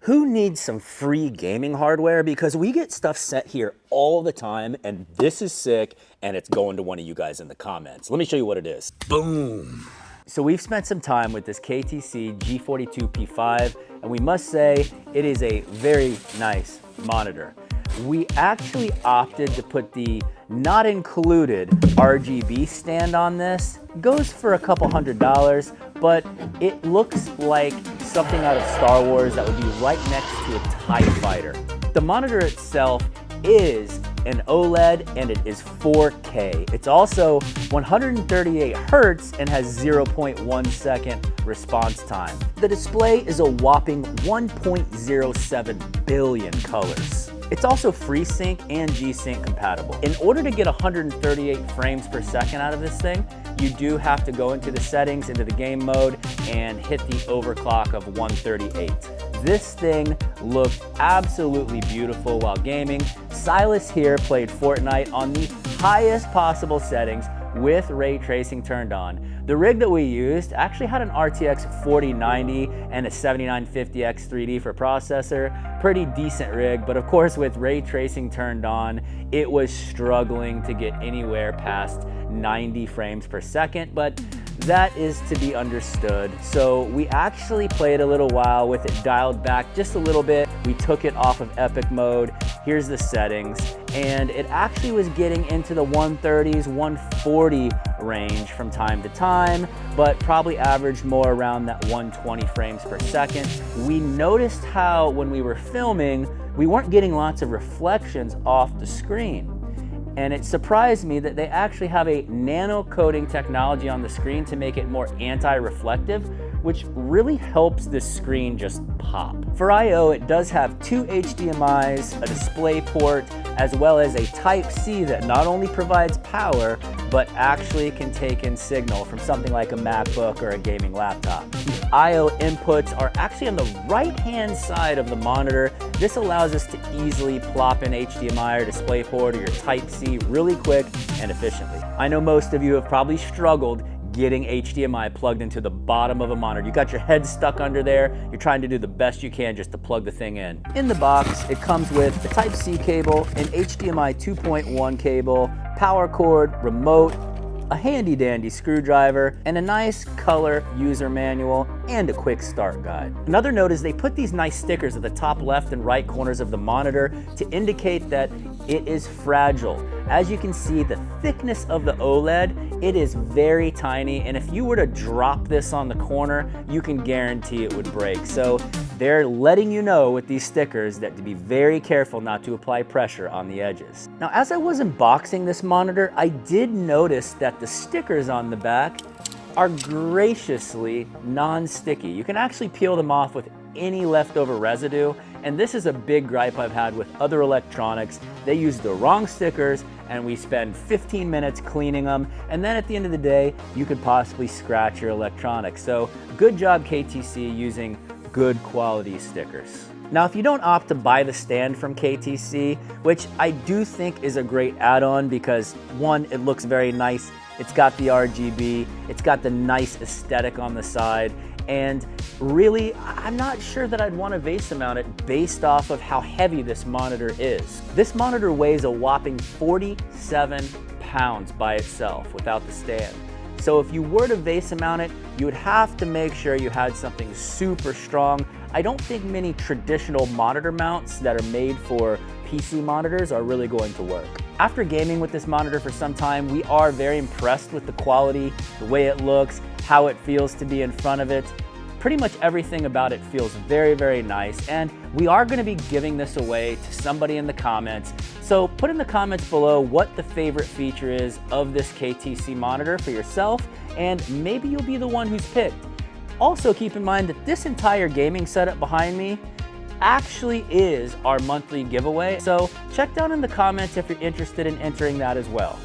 Who needs some free gaming hardware? Because we get stuff sent here all the time, and this is sick, and it's going to one of you guys in the comments. Let me show you what it is. Boom. So we've spent some time with this KTC G42P5, and we must say it is a very nice monitor. We actually opted to put the not included RGB stand on this. Goes for a couple $100, but it looks like something out of Star Wars that would be right next to a TIE fighter. The monitor itself is an OLED and it is 4K. It's also 138 Hertz and has 0.1 second response time. The display is a whopping 1.07 billion colors. It's also FreeSync and G-Sync compatible. In order to get 138 frames per second out of this thing, you do have to go into the settings, into the game mode, and hit the overclock of 138. This thing looked absolutely beautiful while gaming. Silas here played Fortnite on the highest possible settings with ray tracing turned on. The rig that we used actually had an RTX 4090 and a 7950X3D for processor. Pretty decent rig, but of course with ray tracing turned on, it was struggling to get anywhere past 90 frames per second, but that is to be understood. So we actually played a little while with it dialed back just a little bit. We took it off of epic mode. Here's the settings, and it actually was getting into the 130s, 140 range from time to time, but probably averaged more around that 120 frames per second. We noticed how when we were filming, we weren't getting lots of reflections off the screen. And it surprised me that they actually have a nano coating technology on the screen to make it more anti-reflective, which really helps this screen just pop. For I/O, it does have two HDMIs, a display port, as well as a Type-C that not only provides power, but actually can take in signal from something like a MacBook or a gaming laptop. The I/O inputs are actually on the right-hand side of the monitor. This allows us to easily plop in HDMI or DisplayPort or your Type-C really quick and efficiently. I know most of you have probably struggled getting HDMI plugged into the bottom of a monitor. You got your head stuck under there. You're trying to do the best you can just to plug the thing in. In the box, it comes with a Type-C cable, an HDMI 2.1 cable, power cord, remote, a handy dandy screwdriver, and a nice color user manual and a quick start guide. Another note is they put these nice stickers at the top left and right corners of the monitor to indicate that it is fragile. As you can see, the thickness of the OLED, it is very tiny, and if you were to drop this on the corner, you can guarantee it would break. So they're letting you know with these stickers that to be very careful not to apply pressure on the edges. Now, as I was unboxing this monitor, I did notice that the stickers on the back are graciously non-sticky. You can actually peel them off with any leftover residue, and this is a big gripe I've had with other electronics. They use the wrong stickers and we spend 15 minutes cleaning them, and then at the end of the day, you could possibly scratch your electronics. So good job KTC using good quality stickers. Now, if you don't opt to buy the stand from KTC, which I do think is a great add-on because one, it looks very nice, it's got the RGB, it's got the nice aesthetic on the side, and really, I'm not sure that I'd want to vase mount it based off of how heavy this monitor is. This monitor weighs a whopping 47 pounds by itself without the stand. So if you were to vase mount it, you would have to make sure you had something super strong. I don't think many traditional monitor mounts that are made for PC monitors are really going to work. After gaming with this monitor for some time, we are very impressed with the quality, the way it looks, how it feels to be in front of it. Pretty much everything about it feels very, very nice, and we are going to be giving this away to somebody in the comments. So put in the comments below what the favorite feature is of this KTC monitor for yourself, and maybe you'll be the one who's picked. Also keep in mind that this entire gaming setup behind me actually is our monthly giveaway, so check down in the comments if you're interested in entering that as well.